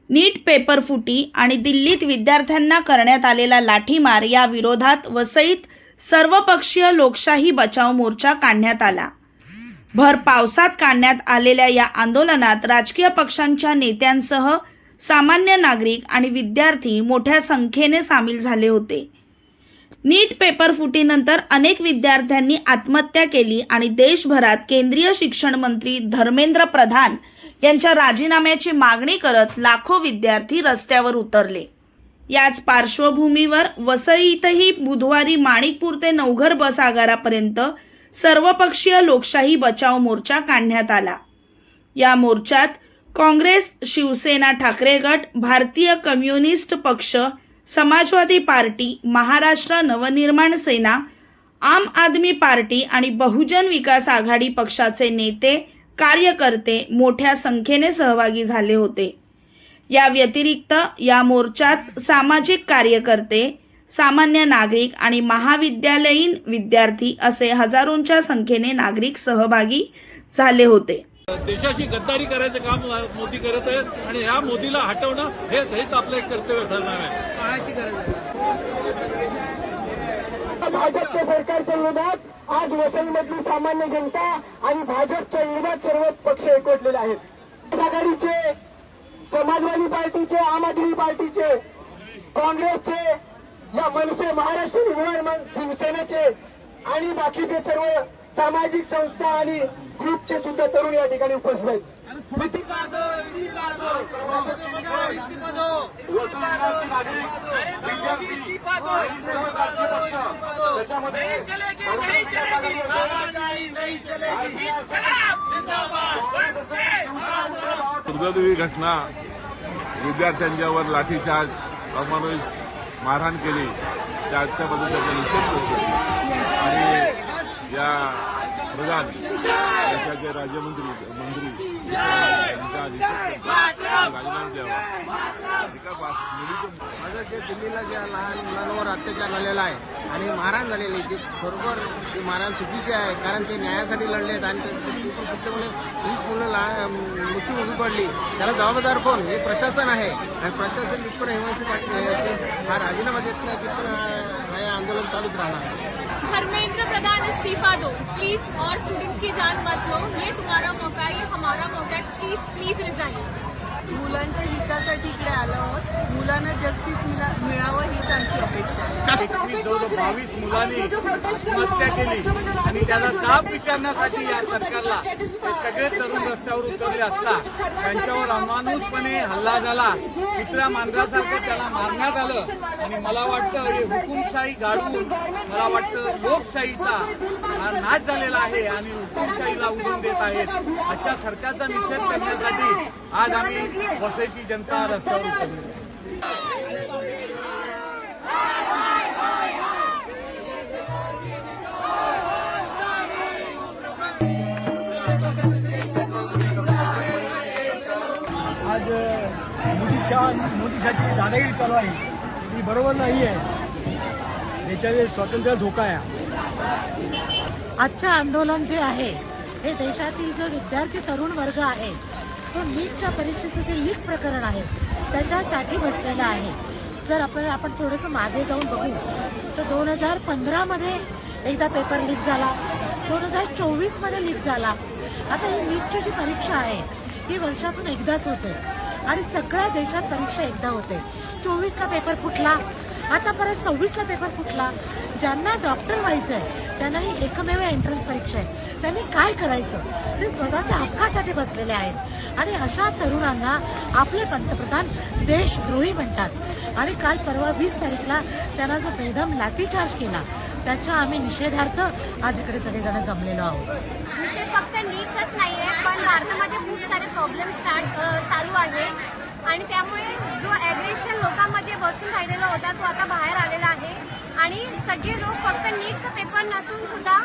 नीट paper फुटी आणि दिल्लीत विद्यार्थ्यांना करण्यात आलेला लाठीमार या विरोधात वसईत सर्वपक्षीय लोकशाही बचाव मोर्चा काढण्यात आला। भर पावसात काढण्यात आलेल्या या आंदोलनात राजकीय पक्षांच्या नेत्यांसह सामान्य नागरिक आणि विद्यार्थी मोठ्या संख्येने सामील झाले होते। नीट पेपर फुटीनंतर अनेक विद्यार्थ्यांनी आत्महत्या केली आणि देशभरात केंद्रीय शिक्षण मंत्री धर्मेंद्र प्रधान यांच्या राजीनाम्याची मागणी करत लाखो विद्यार्थी रस्त्यावर उतरले। याच पार्श्वभूमीवर वसईतही बुधवारी माणिकपूर ते नवघर बस आगारापर्यंत सर्वपक्षीय लोकशाही बचाव मोर्चा काढण्यात आला। या मोर्चात काँग्रेस, शिवसेना ठाकरे गट, भारतीय कम्युनिस्ट पक्ष, समाजवादी पार्टी, महाराष्ट्र नवनिर्माण सेना, आम आदमी पार्टी आणि बहुजन विकास आघाडी पक्षाचे नेते, कार्यकर्ते मोठ्या संख्येने सहभागी झाले होते। या व्यतिरिक्त या मोर्चात सामाजिक कार्यकर्ते, सामान्य नागरिक आणि महाविद्यालयीन विद्यार्थी असे हजारोंच्या संख्येने नागरिक सहभागी झाले होते। देशाशी गद्दारी करायचं काम मोदी करत आहेत आणि ह्या मोदीला हटवणं हेच आपलं एक कर्तव्य ठरणार आहे। काळाची गरज आहे। भाजपच्या सरकारच्या विरोधात आज वसईमधली सामान्य जनता आणि भाजपच्या विरोधात सर्व पक्ष एकवटलेले आहेत। आघाडीचे, समाजवादी पार्टीचे, आम आदमी पार्टीचे, काँग्रेसचे, या मनसे, महाराष्ट्र नवनिर्माण शिवसेनेचे आणि बाकीचे सर्व सामाजिक संस्था आणि ग्रुपचे सुद्धा तरुण या ठिकाणी उपस्थित आहेत। दुर्दैवी घटना, विद्यार्थ्यांच्यावर लाठीचार्ज, अमानुष मारहाण केली, त्याच्याबद्दल त्याचा निषेध करतो आणि या प्रधान देशाचे राज्यमंत्री यांचा राजीनामा द्यावा। माझं जे दिल्लीला ज्या लहान मुलांवर अत्याचार झालेला आहे आणि मारहाण झालेली ती बरोबर ती मारहाण चुकीची आहे, कारण ते न्यायासाठी लढलेत आणि त्याच्यामुळे 20 मुलं मृत्यू होऊन पडली। त्याला जबाबदार कोण? हे प्रशासन आहे आणि प्रशासन जिथपर्यंत हिमांशू हा राजीनामा देत नाही तिथपर्यंत हे आंदोलन चालूच राहणार। धर्मेंद्र प्रधान इस्तीफा दो प्लीज, और स्टूडेंट्स की जान मत लो। ये तुम्हारा मौका है, ये हमारा मौका है। Please please resign. मुलांच्या हितासाठी इकडे आलो आहोत। मुलांना जस्टिस मिळावं हीच आमची अपेक्षा आहे। 22 मुलांनी आत्महत्या केली आणि त्याला जाब विचारण्यासाठी या सरकारला हे सगळे तरुण रस्त्यावर उतरले असता त्यांच्यावर अमानुषपणे हल्ला झाला, कुत्र्या मांजरासारखं त्याला मारण्यात आलं आणि मला वाटतं हे हुकुमशाही गाडवून मला वाटतं लोकशाहीचा हा नाश झालेला आहे आणि हुकुमशाहीला उडवून देत आहेत। अशा सरकारचा निषेध करण्यासाठी आज आम्ही वसईची जनता रस्त्यावर उतरली। आज मोदीशाची दादागिरी चालू आहे, ती बरोबर नाही आहे। देशाचे स्वातंत्र्य धोका आहे। आजचं आंदोलन जे आहे हे देशातील जो विद्यार्थी तरुण वर्ग आहे तो नीटच्या परीक्षेचं जे लीक प्रकरण आहे त्याच्यासाठी बसलेला आहे। जर आपण थोडंसं मागे जाऊन बघू तर 2015 मध्ये एकदा पेपर लीक झाला, 2024 मध्ये लीक झाला। आता ही नीटची जी परीक्षा आहे ही वर्षातून एकदाच होते आणि सगळ्या देशात परीक्षा एकदा होते। 24ला पेपर फुटला, आता परत 26ला पेपर फुटला। ज्यांना डॉक्टर व्हायचंय त्यांना ही एकमेव एंट्रन्स परीक्षा आहे, त्यांनी काय करायचं? ते स्वतःच्या हक्कासाठी बसलेले आहेत आणि अशा तरुणांना आपले पंतप्रधान देशद्रोही म्हणतात आणि काल परवा 20 तारीखला त्यांना जो बेदम लाठीचार्ज केला त्याच्या आम्ही निषेधार्थ आज इकडे सगळेजण जमलेलो आहोत। विषय फक्त नीटचाच नाहीये, पण भारतामध्ये खूप सारे प्रॉब्लेम चालू आहे आणि त्यामुळे जो ॲग्रेशन लोकांमध्ये बसून राहिलेला होता तो आता बाहेर आलेला आहे आणि सगळे लोक फक्त नीटचा पेपर नसून सुद्धा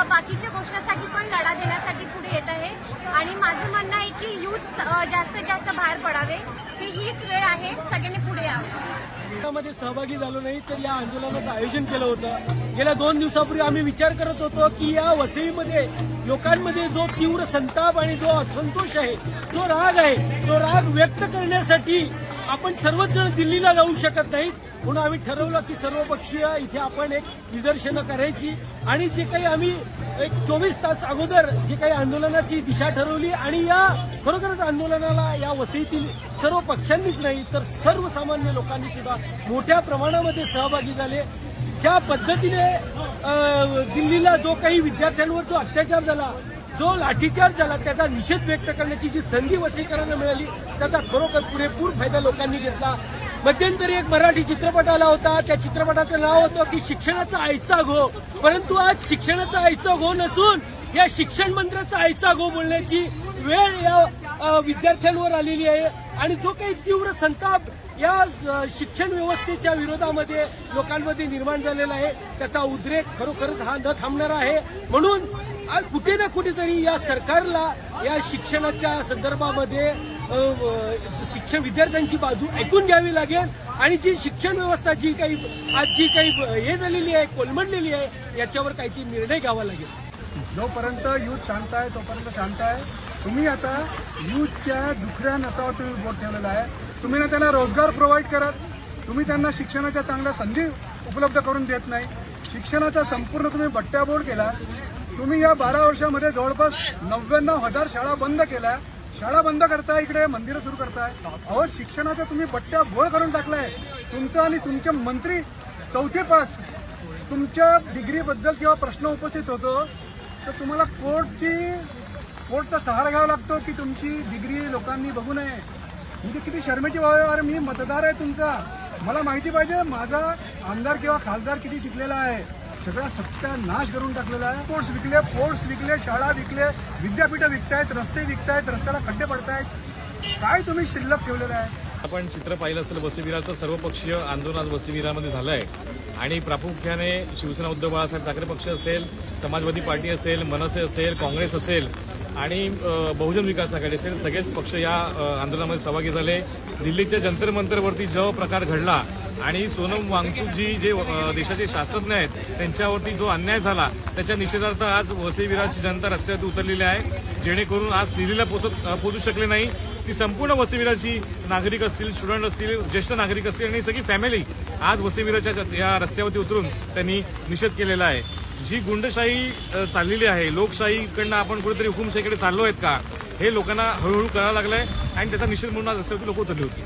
बाकीच्या गोष्टींसाठी पण लढा देण्यासाठी पुढे येत आहे आणि माझं म्हणणं आहे की यूथ जास्तीत जास्त बाहेर पडावे, ही हीच वेळ आहे, सगळ्यांनी पुढे यावं। मध्ये सहभागी झालो नाही तर या आंदोलनाचं आयोजन केलं होतं. गेल्या 2 दिवसापूर्वी आम्ही विचार करत होतो की या वसईमध्ये लोकांमध्ये जो तीव्र संताप आणि जो असंतोष आहे, जो राग आहे, तो राग व्यक्त करण्यासाठी आपण सर्वच जण दिल्लीला जाऊ शकत नाहीत. म्हणून आम्ही ठरवलं की सर्वपक्षीय इथे आपण एक निदर्शनं करायची आणि जे काही आम्ही एक 24 तास अगोदर जे काही आंदोलनाची दिशा ठरवली आणि या खरोखरच आंदोलनाला या वसईतील सर्व पक्षांनीच नाही तर सर्वसामान्य लोकांनी सुद्धा मोठ्या प्रमाणामध्ये सहभागी झाले. ज्या पद्धतीने दिल्लीला जो काही विद्यार्थ्यांवर जो अत्याचार झाला, जो लाठीचार्ज झाला, त्याचा निषेध व्यक्त करण्याची जी संधी वसईकरांना मिळाली त्याचा खरोखर पुरेपूर फायदा लोकांनी घेतला. मध्यंतरी एक मराठी चित्रपट आला होता, त्या चित्रपटाचं नाव होतं की शिक्षणाचा आईचा घो. परंतु आज शिक्षणाचा आईचा घो नसून या शिक्षण मंत्र्याचा आईचा घो बोलण्याची वेळ या विद्यार्थ्यांवर आलेली आहे आणि जो काही तीव्र संताप या शिक्षण व्यवस्थेच्या विरोधामध्ये लोकांमध्ये निर्माण झालेला आहे त्याचा उद्रेक खरोखरच हा न थांबणारा आहे. म्हणून आज कुठे ना कुठेतरी या सरकारला या शिक्षणाच्या संदर्भामध्ये शिक्षण विद्यार्थ्यांची बाजू ऐकून घ्यावी लागेल आणि जी शिक्षण व्यवस्था जी काही हे झालेली आहे, कोलमडलेली आहे, याच्यावर काहीतरी निर्णय घ्यावा लागेल. जोपर्यंत युथ शांत आहे तोपर्यंत शांत आहे. तुम्ही आता युथच्या दुसऱ्या नसावर तुम्ही बोट ठेवलेला आहे. तुम्ही ना त्यांना रोजगार प्रोव्हाइड करत, तुम्ही त्यांना शिक्षणाच्या चांगल्या संधी उपलब्ध करून देत नाही. शिक्षणाचा संपूर्ण तुम्ही बट्ट्याबोळ केला. तुम्ही या 12 वर्षामध्ये जवळपास 99,000 शाळा बंद केल्या. शाळा बंद करताय, इकडे मंदिरं सुरू करताय. अहो, शिक्षणाचा तुम्ही बट्ट्याबोळ करून टाकलाय. तुमचा आणि तुमचे मंत्री 4थी पास. तुमच्या डिग्रीबद्दल जेव्हा प्रश्न उपस्थित होतो तर तुम्हाला कोर्टचा सहारा घ्यावा लागतो की तुमची डिग्री लोकांनी बघू नये. म्हणजे किती शर्मेची बाब आहे. अरे मी मतदार आहे तुमचा, मला माहिती पाहिजे माझा आमदार किंवा खासदार किती शिकलेला आहे. सगळा सत्यानाश करून टाकलेला आहे. पोर्ट्स विकले, शाळा विकले, विद्यापीठं विकतायत, रस्ते विकतायत, रस्त्याला खड्डे पडतायत. काय तुम्ही शिल्लक ठेवलेलं आहे? आपण चित्र पाहिलं असेल, वसईविराचं सर्वपक्षीय आंदोलन आज वसईविरामध्ये झालं आहे आणि प्रामुख्याने शिवसेना उद्धव बाळासाहेब ठाकरे पक्ष असेल, समाजवादी पार्टी असेल, मनसे असेल, काँग्रेस असेल आणि बहुजन विकास आघाडी असेल, सगळेच पक्ष या आंदोलनामध्ये सहभागी झाले. दिल्लीच्या जंतर मंतरवरती जो प्रकार घडला आणि सोनम वांगचूक जे देशाचे शास्त्रज्ञ आहेत त्यांच्यावरती जो अन्याय झाला त्याच्या निषेधार्थ आज वसईविराची जनता रस्त्यावरती उतरलेली आहे. जेणेकरून आज दिल्लीला पोहोचू शकले नाही ती संपूर्ण वसईविराची नागरिक असतील, स्टुडंट असतील, ज्येष्ठ नागरिक असतील आणि सगळी फॅमिली आज वसईविराच्या या रस्त्यावरती उतरून त्यांनी निषेध केलेला आहे. जी गुंडशाही चाललेली आहे, लोकशाहीकडनं आपण कुठेतरी हुकुमशाहीकडे चाललो आहेत का, हे लोकांना हळूहळू करायला लागलंय आणि त्याचा निषेध म्हणून आज रस्त्यावरती लोक उतरली होती.